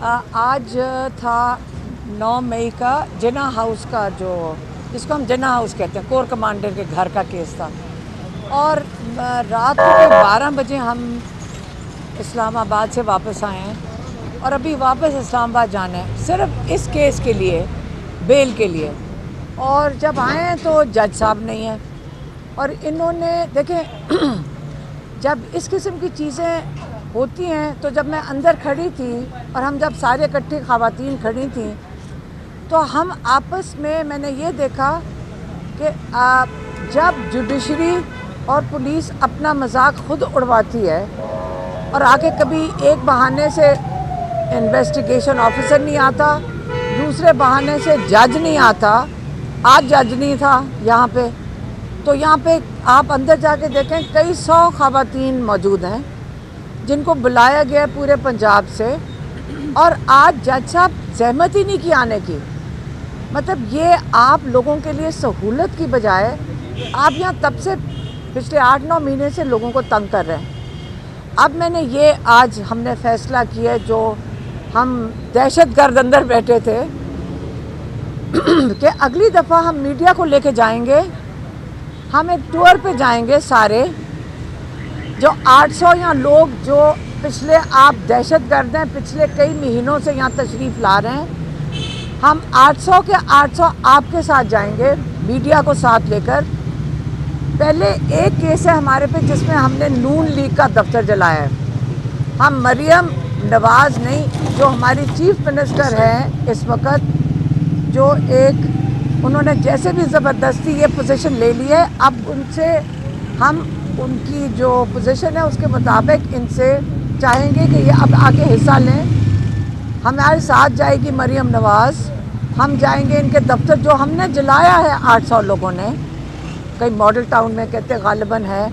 आज था 9 मई का जिना हाउस का, जो जिसको हम जिना हाउस कहते हैं, कोर कमांडर के घर का केस था। और रात के 12 बजे हम इस्लामाबाद से वापस आए हैं और अभी वापस इस्लामाबाद जाना है सिर्फ इस केस के लिए, बेल के लिए। और जब आए हैं तो जज साहब नहीं है और इन्होंने देखें जब इस किस्म की चीज़ें होती हैं, तो जब मैं अंदर खड़ी थी और हम जब सारे इकट्ठी ख़वातीन खड़ी थी, तो हम आपस में मैंने ये देखा कि जब जुडिशरी और पुलिस अपना मजाक खुद उड़वाती है और आके कभी एक बहाने से इन्वेस्टिगेशन ऑफिसर नहीं आता, दूसरे बहाने से जज नहीं आता। आज जज नहीं था यहाँ पे, तो यहाँ पे आप अंदर जाके देखें कई 100 ख़वातीन मौजूद हैं जिनको बुलाया गया पूरे पंजाब से, और आज जज साहब सहमत ही नहीं की आने की। मतलब ये आप लोगों के लिए सहूलत की बजाय आप यहाँ तब से पिछले 8-9 महीने से लोगों को तंग कर रहे हैं। अब मैंने ये आज हमने फ़ैसला किया, जो हम दहशतगर्द अंदर बैठे थे कि अगली दफ़ा हम मीडिया को लेके जाएंगे, हम एक टूर पे जाएंगे सारे, जो 800 यहाँ लोग जो पिछले आप दहशतगर्द हैं, पिछले कई महीनों से यहाँ तशरीफ़ ला रहे हैं, हम 800 के 800 आपके साथ जाएंगे मीडिया को साथ लेकर। पहले एक केस है हमारे पे जिसमें हमने नून लीग का दफ्तर जलाया है। हम मरियम नवाज़ नहीं, जो हमारी चीफ मिनिस्टर है इस वक्त, जो एक उन्होंने जैसे भी ज़बरदस्ती ये पोजीशन ले ली है, अब उनसे हम उनकी जो पोजीशन है उसके मुताबिक इनसे चाहेंगे कि ये अब आके हिस्सा लें। हमारे साथ जाएगी मरियम नवाज़, हम जाएंगे इनके दफ्तर जो हमने जलाया है 800 लोगों ने, कई मॉडल टाउन में कहते गालिबन है।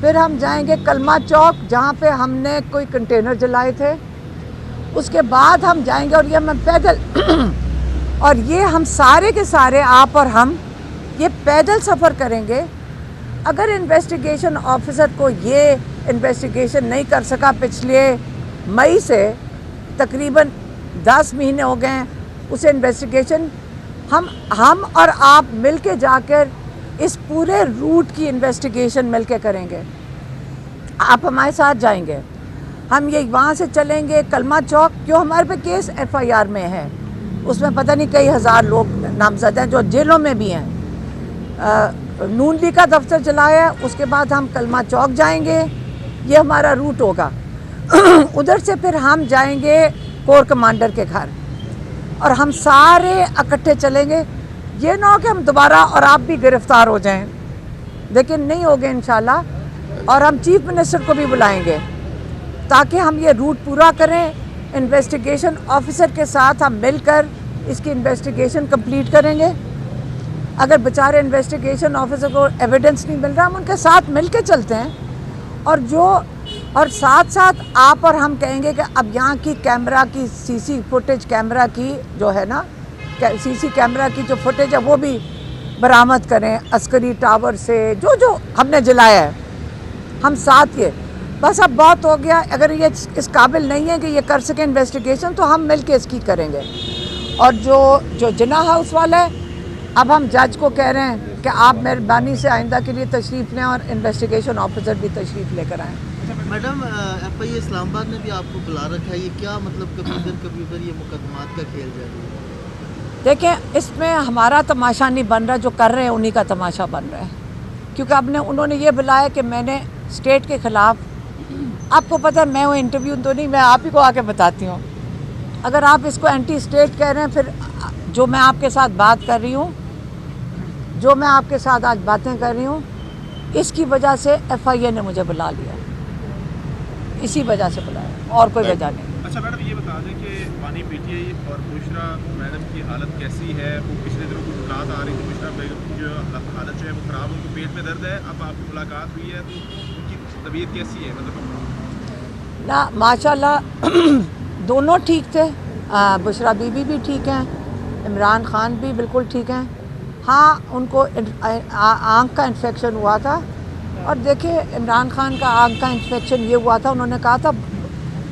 फिर हम जाएंगे कलमा चौक जहाँ पे हमने कोई कंटेनर जलाए थे। उसके बाद हम जाएंगे और ये मैं पैदल और ये हम सारे के सारे आप और हम ये पैदल सफ़र करेंगे। अगर इन्वेस्टिगेशन ऑफिसर को ये इन्वेस्टिगेशन नहीं कर सका पिछले मई से, तकरीबन 10 महीने हो गए हैं उसे इन्वेस्टिगेशन, हम और आप मिल के जाकर इस पूरे रूट की इन्वेस्टिगेशन मिल के करेंगे। आप हमारे साथ जाएंगे, हम ये वहाँ से चलेंगे कलमा चौक, जो हमारे पे केस FIR में है, उसमें पता नहीं कई हज़ार लोग नामजद हैं जो जेलों में भी हैं। नून लीग का दफ्तर जलाया, उसके बाद हम कलमा चौक जाएंगे, ये हमारा रूट होगा। उधर से फिर हम जाएंगे कोर कमांडर के घर और हम सारे इकट्ठे चलेंगे। ये ना हो कि हम दोबारा और आप भी गिरफ्तार हो जाएं, लेकिन नहीं होगे इंशाल्लाह। और हम चीफ मिनिस्टर को भी बुलाएंगे ताकि हम ये रूट पूरा करें। इन्वेस्टिगेशन ऑफिसर के साथ हम मिलकर इसकी इन्वेस्टिगेशन कंप्लीट करेंगे। अगर बेचारे इन्वेस्टिगेशन ऑफिसर को एविडेंस नहीं मिल रहा, हम उनके साथ मिल के चलते हैं। और साथ साथ आप और हम कहेंगे कि अब यहाँ की कैमरा की CC फुटेज, कैमरा की जो है ना, CC कैमरा की जो फुटेज है वो भी बरामद करें, अस्करी टावर से जो जो हमने जलाया है। हम साथ ये बस अब बहुत हो गया। अगर ये इस काबिल नहीं है कि ये कर सके इन्वेस्टिगेशन, तो हम मिल के इसकी करेंगे। और जो जिना हाउस वाला है, अब हम जज को कह रहे हैं कि आप मेहरबानी से आइंदा के लिए तशरीफ़ लें और इन्वेस्टिगेशन ऑफिसर भी तशरीफ़ लेकर आएँ। मैडम, FI इस्लामाबाद ने भी आपको बुला रखा है, ये क्या मतलब कभी उधर ये मुकदमात का खेल जारी है? देखें, इसमें हमारा तमाशा नहीं बन रहा, जो कर रहे हैं उन्हीं का तमाशा बन रहा है। क्योंकि उन्होंने ये बुलाया कि मैंने स्टेट के ख़िलाफ़, आपको पता है मैं वो इंटरव्यू तो नहीं, मैं आप ही को आके बताती हूँ। अगर आप इसको एंटी स्टेट कह रहे हैं, फिर जो मैं आपके साथ बात कर रही हूँ, जो मैं आपके साथ आज बातें कर रही हूँ, इसकी वजह से FIA ने मुझे बुला लिया, इसी वजह से बुलाया और कोई वजह नहीं। अच्छा मैडम, ये बता दें कि वानी PTI और बुशरा मैडम की हालत कैसी है? वो पिछले दिनों कुछ बात आ रही थी, बुशरा बेगम की जो हालत जो है वो ख़राब, उनको पेट में दर्द है। अब आपकी मुलाकात हुई है तो उनकी तबीयत कैसी है? मतलब ना माशाल्लाह दोनों ठीक थे। बुशरा बीबी भी ठीक हैं, इमरान खान भी बिल्कुल ठीक हैं। हाँ, उनको आँख का इन्फेक्शन हुआ था। और देखिए, इमरान खान का आँख का इन्फेक्शन ये हुआ था, उन्होंने कहा था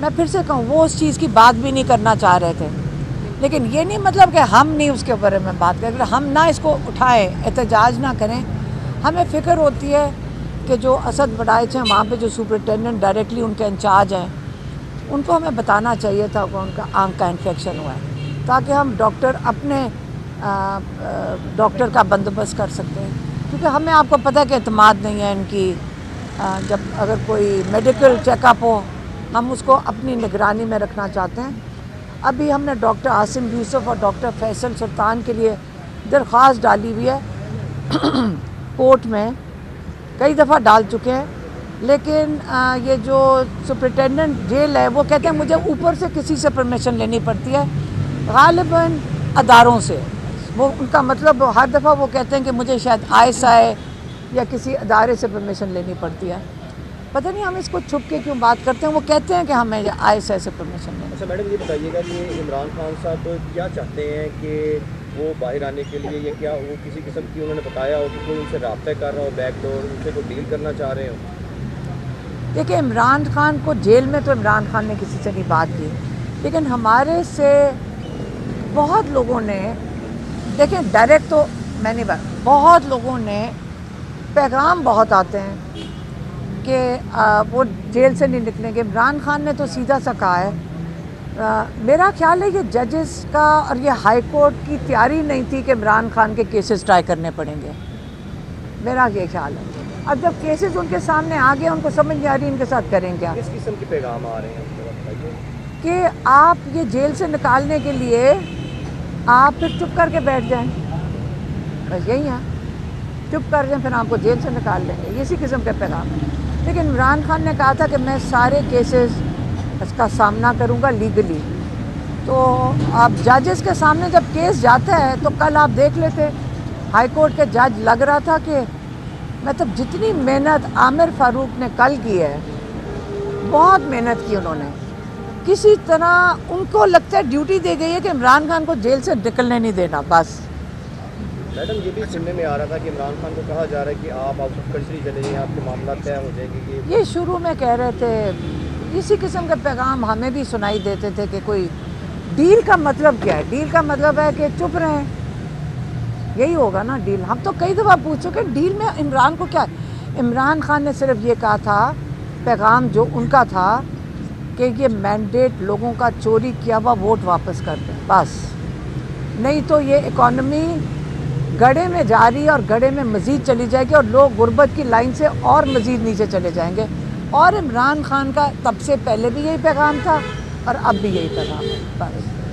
मैं फिर से कहूँ वो उस चीज़ की बात भी नहीं करना चाह रहे थे, लेकिन ये नहीं मतलब कि हम नहीं उसके बारे में बात करें, हम ना इसको उठाएं, एहतजाज ना करें। हमें फ़िक्र होती है कि जो असद बड़ाइच हैं वहाँ पे जो सुपरिटेंडेंट डायरेक्टली उनके इंचार्ज हैं, उनको हमें बताना चाहिए था कि उनका आँख का इन्फेक्शन हुआ है, ताकि हम अपने डॉक्टर का बंदोबस्त कर सकते हैं। क्योंकि हमें आपको पता है कि एतमाद नहीं है इनकी, जब अगर कोई मेडिकल चेकअप हो हम उसको अपनी निगरानी में रखना चाहते हैं। अभी हमने डॉक्टर आसिम यूसुफ और डॉक्टर फैसल सुल्तान के लिए दरख्वास्त डाली हुई है कोर्ट में, कई दफ़ा डाल चुके हैं, लेकिन ये जो सुपरिटेंडेंट जेल है वो कहते हैं मुझे ऊपर से किसी से परमिशन लेनी पड़ती है, गालिबन अदारों से। वो उनका मतलब हर दफ़ा वो कहते हैं कि मुझे शायद ISI या किसी अदारे से परमिशन लेनी पड़ती है। पता नहीं हम इसको छुप के क्यों बात करते हैं। वो कहते हैं कि हमें ISI से परमिशन लेनी। अच्छा मैडम, ये बताइएगा कि इमरान खान साहब क्या चाहते हैं कि वो बाहर आने के लिए, या क्या वो किसी किस्म की उन्होंने बताया हो कि कोई उनसे रब्ता कर रहा हो, बैकडोर उनसे कोई डील करना चाह रहे हो? देखिए, इमरान खान को जेल में तो इमरान खान ने किसी से नहीं बात की, लेकिन हमारे से बहुत लोगों ने, देखें डायरेक्ट तो मैंने बहुत लोगों ने पैगाम बहुत आते हैं कि वो जेल से नहीं निकलेंगे। इमरान खान ने तो सीधा सा कहा है, मेरा ख्याल है ये जजेस का और ये हाई कोर्ट की तैयारी नहीं थी कि इमरान खान के केसेस ट्राई करने पड़ेंगे, मेरा ये ख्याल है। अब जब केसेस उनके सामने आ गए, उनको समझ नहीं आ रही इनके साथ करें क्या। किस किस्म के पैगाम आ रहे हैं बताइए? कि आप ये जेल से निकालने के लिए आप फिर चुप करके बैठ जाएं, बस यही है, चुप कर जाएं फिर आपको जेल से निकाल लेंगे, इसी किस्म के पैगाम। लेकिन इमरान खान ने कहा था कि मैं सारे केसेस इसका सामना करूंगा लीगली। तो आप जजेस के सामने जब केस जाता है तो कल आप देख लेते, हाई कोर्ट के जज लग रहा था कि मतलब जितनी मेहनत आमिर फारूक ने कल की है, बहुत मेहनत की उन्होंने, किसी तरह उनको लगता है ड्यूटी दी गई है कि इमरान खान को जेल से निकलने नहीं देना बस। मैडम, ये भी सुनने में आ रहा था कि इमरान खान को कहा जा रहा है कि आप आउट ऑफ कंट्री चले जाइए, आपके मामला तय हो जाएंगे। ये शुरू में कह रहे थे, इसी किस्म के पैगाम हमें भी सुनाई देते थे कि कोई डील का मतलब क्या है। डील का मतलब है कि चुप रहें, यही होगा ना डील। हम तो कई दफ़ा पूछ चुके डील में इमरान को क्या। इमरान खान ने सिर्फ ये कहा था, पैगाम जो उनका था कि ये मैंडेट लोगों का चोरी किया हुआ वोट वापस कर दें बस, नहीं तो ये इकॉनमी गड्ढे में जा रही है और गड्ढे में मज़ीद चली जाएगी और लोग गुर्बत की लाइन से और मज़ीद नीचे चले जाएंगे। और इमरान खान का तब से पहले भी यही पैगाम था और अब भी यही पैगाम है बस।